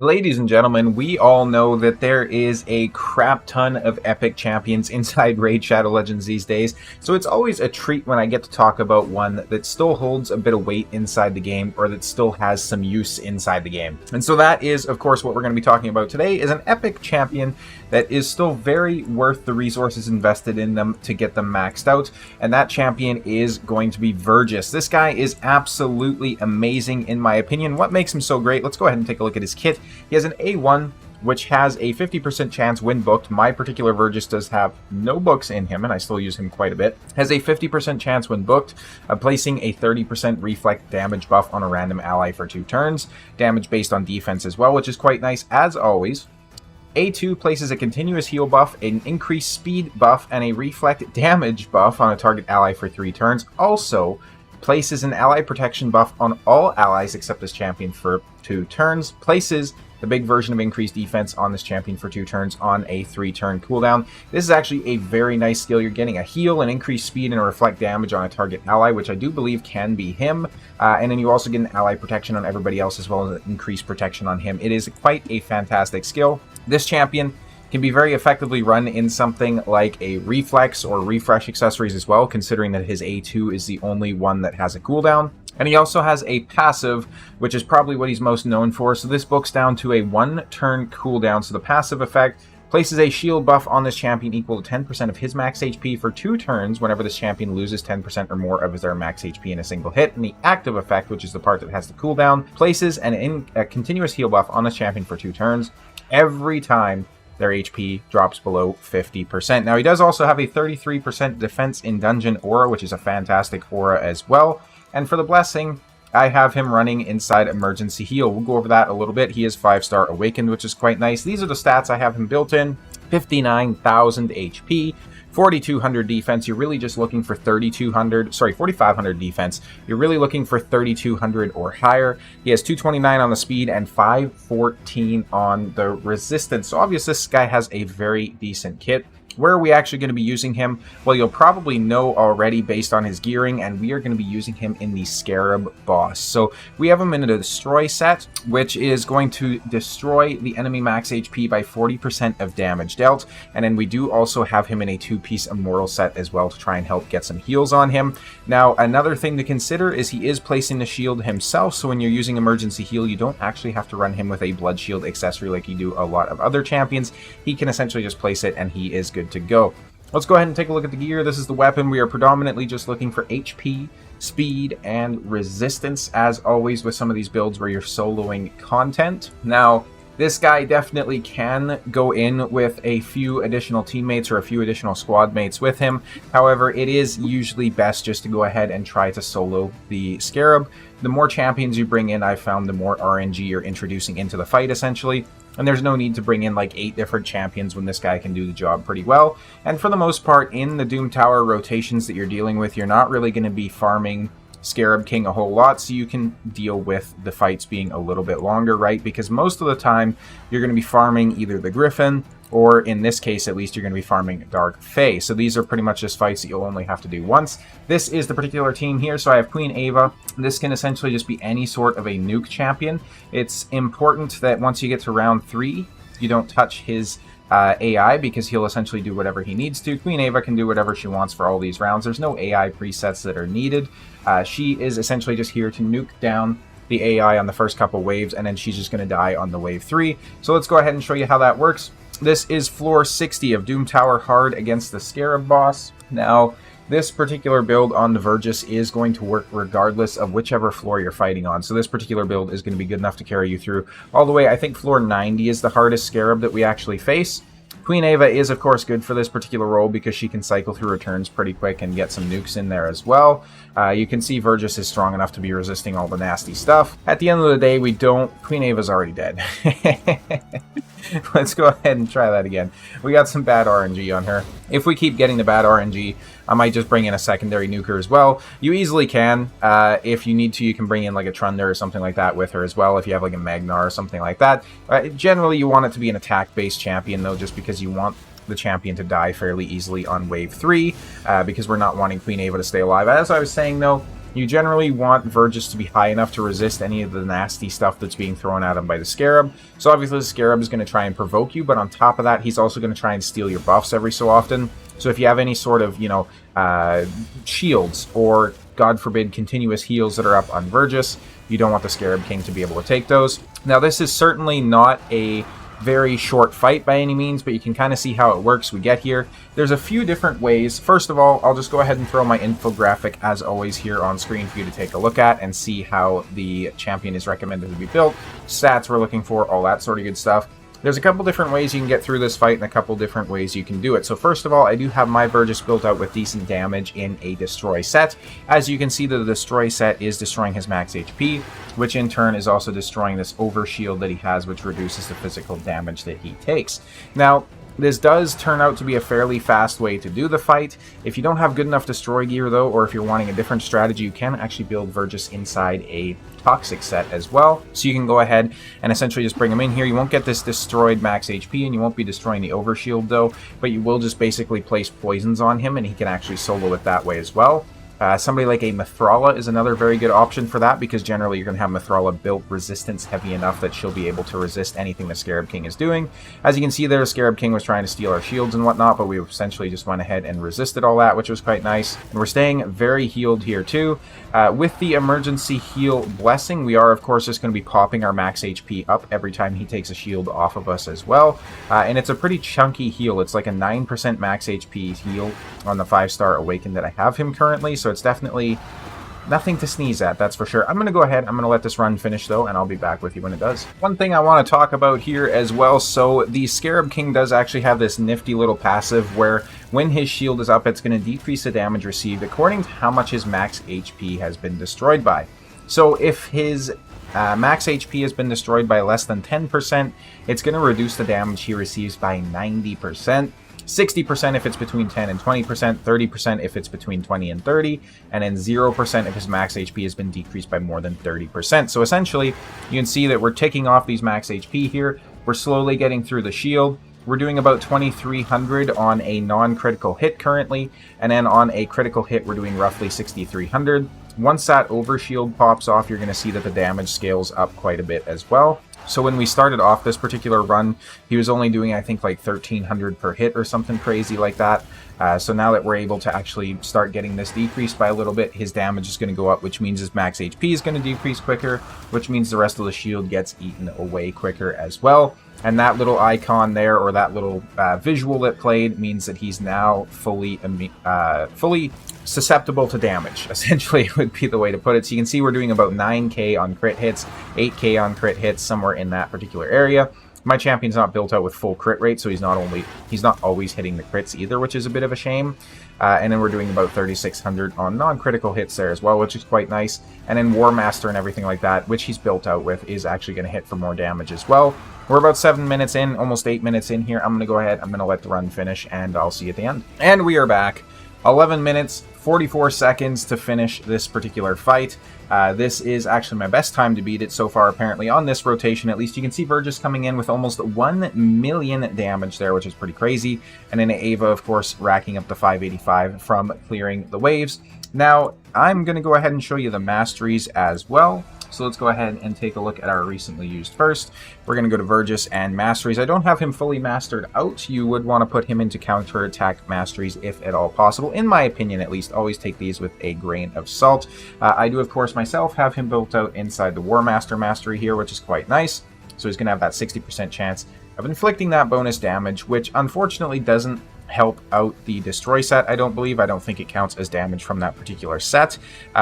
Ladies and gentlemen, we all know that there is a crap ton of epic champions inside Raid Shadow Legends these days, so it's always a treat when I get to talk about one that still holds a bit of weight inside the game, or that still has some use inside the game. And so that is, of course, what we're going to be talking about today, is an epic champion that is still very worth the resources invested in them to get them maxed out, and that champion is going to be Vergis. This guy is absolutely amazing in my opinion. What makes him so great? Let's go ahead and take a look at his kit. He has an A1, which has a 50% chance when booked. My particular Virgis does have no books in him, and I still use him quite a bit. Has a 50% chance when booked of placing a 30% reflect damage buff on a random ally for 2 turns. Damage based on defense as well, which is quite nice as always. A2 places a continuous heal buff, an increased speed buff, and a reflect damage buff on a target ally for 3 turns. Also, places an ally protection buff on all allies except this champion for 2 turns. Places the big version of increased defense on this champion for 2 turns on a 3-turn cooldown. This is actually a very nice skill. You're getting a heal, an increased speed, and a reflect damage on a target ally, which I do believe can be him. And then you also get an ally protection on everybody else as well as an increased protection on him. It is quite a fantastic skill. This champion can be very effectively run in something like a reflex or refresh accessories as well, considering that his A2 is the only one that has a cooldown. And he also has a passive, which is probably what he's most known for. So this books down to a 1-turn cooldown. So the passive effect places a shield buff on this champion equal to 10% of his max HP for 2 turns whenever this champion loses 10% or more of their max HP in a single hit. And the active effect, which is the part that has the cooldown, places a continuous heal buff on this champion for 2 turns every time their HP drops below 50%. Now, he does also have a 33% defense in dungeon aura, which is a fantastic aura as well. And for the blessing, I have him running inside emergency heal. We'll go over that a little bit. He is 5-star awakened, which is quite nice. These are the stats I have him built in. 59,000 HP, 4,200 defense. You're really just looking for 4,500 defense. You're really looking for 3,200 or higher. He has 229 on the speed and 514 on the resistance. So obviously this guy has a very decent kit. Where are we actually going to be using him? Well, you'll probably know already based on his gearing, and we are going to be using him in the Scarab boss. So we have him in a destroy set, which is going to destroy the enemy max HP by 40% of damage dealt. And then we do also have him in a 2-piece immortal set as well to try and help get some heals on him. Now, another thing to consider is he is placing the shield himself, so when you're using emergency heal, you don't actually have to run him with a blood shield accessory like you do a lot of other champions. He can essentially just place it and he is good to go. Let's go ahead and take a look at the gear. This is the weapon. We are predominantly just looking for HP, speed, and resistance, as always with some of these builds where you're soloing content. Now, this guy definitely can go in with a few additional teammates or a few additional squad mates with him. However, it is usually best just to go ahead and try to solo the Scarab. The more champions you bring in, I've found the more RNG you're introducing into the fight, essentially. And there's no need to bring in like 8 different champions when this guy can do the job pretty well. And for the most part, in the Doom Tower rotations that you're dealing with, you're not really going to be farming Scarab King a whole lot, so you can deal with the fights being a little bit longer, right? Because most of the time, you're going to be farming either the Griffin, or in this case, at least, you're going to be farming Dark Fae. So these are pretty much just fights that you'll only have to do once. This is the particular team here, so I have Queen Ava. This can essentially just be any sort of a nuke champion. It's important that once you get to round 3, you don't touch his AI, because he'll essentially do whatever he needs to. Queen Ava can do whatever she wants for all these rounds. There's no AI presets that are needed. She is essentially just here to nuke down the AI on the first couple waves, and then she's just going to die on the wave 3. So let's go ahead and show you how that works. This is floor 60 of Doom Tower Hard against the Scarab boss. Now, this particular build on the Vergis is going to work regardless of whichever floor you're fighting on. So this particular build is going to be good enough to carry you through all the way. I think floor 90 is the hardest Scarab that we actually face. Queen Ava is, of course, good for this particular role because she can cycle through her turns pretty quick and get some nukes in there as well. You can see Virgis is strong enough to be resisting all the nasty stuff. At the end of the day, we don't... Queen Ava's already dead. Let's go ahead and try that again. We got some bad RNG on her. If we keep getting the bad RNG, I might just bring in a secondary nuker as well. You easily can. If you need to, you can bring in like a Trunder or something like that with her as well, if you have like a Magnar or something like that. Generally, you want it to be an attack-based champion, though, just because you want the champion to die fairly easily on wave 3, because we're not wanting Queen Ava to stay alive. As I was saying, though, You generally want Vergis to be high enough to resist any of the nasty stuff that's being thrown at him by the Scarab. So obviously the Scarab is going to try and provoke you, but on top of that, he's also going to try and steal your buffs every so often. So if you have any sort of, shields or, God forbid, continuous heals that are up on Vergis, you don't want the Scarab King to be able to take those. Now, this is certainly not a very short fight by any means, but you can kind of see how it works. We get here. There's a few different ways. First of all, I'll just go ahead and throw my infographic as always here on screen for you to take a look at and see how the champion is recommended to be built, stats we're looking for, all that sort of good stuff. There's a couple different ways you can get through this fight and a couple different ways you can do it. So first of all, I do have my Virgis built out with decent damage in a destroy set. As you can see, the destroy set is destroying his max HP, which in turn is also destroying this overshield that he has, which reduces the physical damage that he takes. Now, this does turn out to be a fairly fast way to do the fight. If you don't have good enough destroy gear though, or if you're wanting a different strategy, you can actually build Vergis inside a toxic set as well. So you can go ahead and essentially just bring him in here. You won't get this destroyed max HP and you won't be destroying the overshield though, but you will just basically place poisons on him and he can actually solo it that way as well. Somebody like a Mithrala is another very good option for that, because generally you're going to have Mithrala built resistance heavy enough that she'll be able to resist anything the Scarab King is doing. As you can see there, Scarab King was trying to steal our shields and whatnot, but we essentially just went ahead and resisted all that, which was quite nice. And we're staying very healed here too. With the emergency heal blessing, we are of course just going to be popping our max HP up every time he takes a shield off of us as well. And it's a pretty chunky heal. It's like a 9% max HP heal on the 5-star Awakened that I have him currently, so it's definitely nothing to sneeze at, that's for sure. I'm going to go ahead, I'm going to let this run finish though, and I'll be back with you when it does. One thing I want to talk about here as well, so the Scarab King does actually have this nifty little passive where when his shield is up, it's going to decrease the damage received according to how much his max HP has been destroyed by. So if his max HP has been destroyed by less than 10%, it's going to reduce the damage he receives by 90%. 60% if it's between 10 and 20%, 30% if it's between 20 and 30, and then 0% if his max HP has been decreased by more than 30%. So essentially, you can see that we're ticking off these max HP here. We're slowly getting through the shield. We're doing about 2,300 on a non-critical hit currently, and then on a critical hit, we're doing roughly 6,300. Once that overshield pops off, you're going to see that the damage scales up quite a bit as well. So when we started off this particular run, he was only doing, I think, like 1,300 per hit or something crazy like that. So now that we're able to actually start getting this decreased by a little bit, his damage is going to go up, which means his max HP is going to decrease quicker, which means the rest of the shield gets eaten away quicker as well. And that little icon there, or that little visual that played, means that he's now fully susceptible to damage, essentially would be the way to put it. So you can see we're doing about 9k on crit hits, 8k on crit hits, somewhere in that particular area. My champion's not built out with full crit rate, so he's not always hitting the crits either, which is a bit of a shame. And then we're doing about 3,600 on non-critical hits there as well, which is quite nice. And then War Master and everything like that, which he's built out with, is actually going to hit for more damage as well. We're about 7 minutes in, almost 8 minutes in here. I'm going to go ahead, I'm going to let the run finish, and I'll see you at the end. And we are back. 11 minutes, 44 seconds to finish this particular fight. This is actually my best time to beat it so far, apparently, on this rotation. At least you can see Virgis coming in with almost 1 million damage there, which is pretty crazy. And then Ava, of course, racking up the 585 from clearing the waves. Now, I'm going to go ahead and show you the masteries as well. So let's go ahead and take a look at our recently used first. We're going to go to Vergis and masteries. I don't have him fully mastered out. You would want to put him into counterattack masteries if at all possible. In my opinion, at least, always take these with a grain of salt. I do, of course, myself have him built out inside the War Master mastery here, which is quite nice. So he's going to have that 60% chance of inflicting that bonus damage, which unfortunately doesn't help out the destroy set, I don't believe. I don't think it counts as damage from that particular set.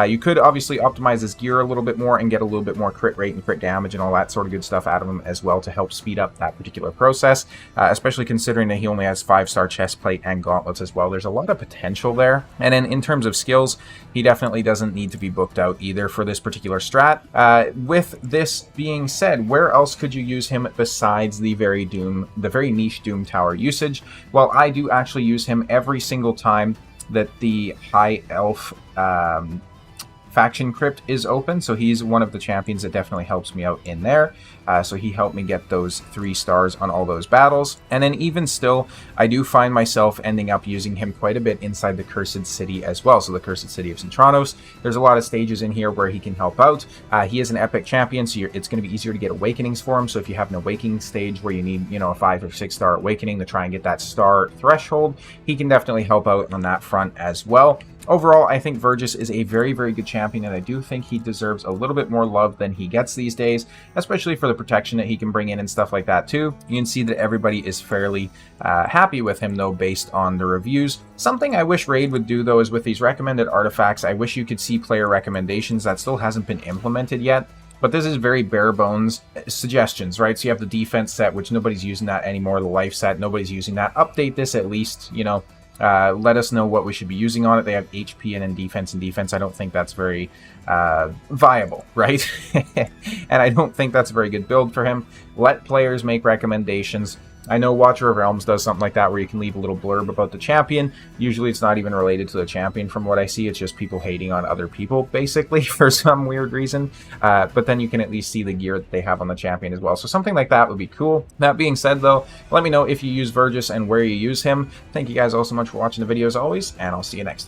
You could obviously optimize his gear a little bit more and get a little bit more crit rate and crit damage and all that sort of good stuff out of him as well to help speed up that particular process, especially considering that he only has 5-star chest plate and gauntlets as well. There's a lot of potential there. And then in terms of skills, he definitely doesn't need to be booked out either for this particular strat. With this being said, where else could you use him besides the very niche Doom Tower usage? Well, I do actually use him every single time that the High Elf Faction Crypt is open, so he's one of the champions that definitely helps me out in there. So he helped me get those 3 stars on all those battles. And then even still, I do find myself ending up using him quite a bit inside the Cursed City as well. So the Cursed City of Centranos, there's a lot of stages in here where he can help out. He is an epic champion, so it's going to be easier to get awakenings for him. So if you have an awakening stage where you need, a 5 or 6 star awakening to try and get that star threshold, he can definitely help out on that front as well. Overall, I think Vergis is a very, very good champion, and I do think he deserves a little bit more love than he gets these days, especially for the protection that he can bring in and stuff like that too. You can see that everybody is fairly happy with him, though, based on the reviews. Something I wish Raid would do, though, is with these recommended artifacts, I wish you could see player recommendations. That still hasn't been implemented yet. But this is very bare bones suggestions, right? So you have the defense set, which nobody's using that anymore. The life set, nobody's using that. Update this at least, let us know what we should be using on it. They have HP and defense. I don't think that's very viable, right? And I don't think that's a very good build for him. Let players make recommendations. I know Watcher of Realms does something like that where you can leave a little blurb about the champion. Usually it's not even related to the champion from what I see. It's just people hating on other people, basically, for some weird reason. But then you can at least see the gear that they have on the champion as well. So something like that would be cool. That being said, though, let me know if you use Vergis and where you use him. Thank you guys all so much for watching the video as always, and I'll see you next time.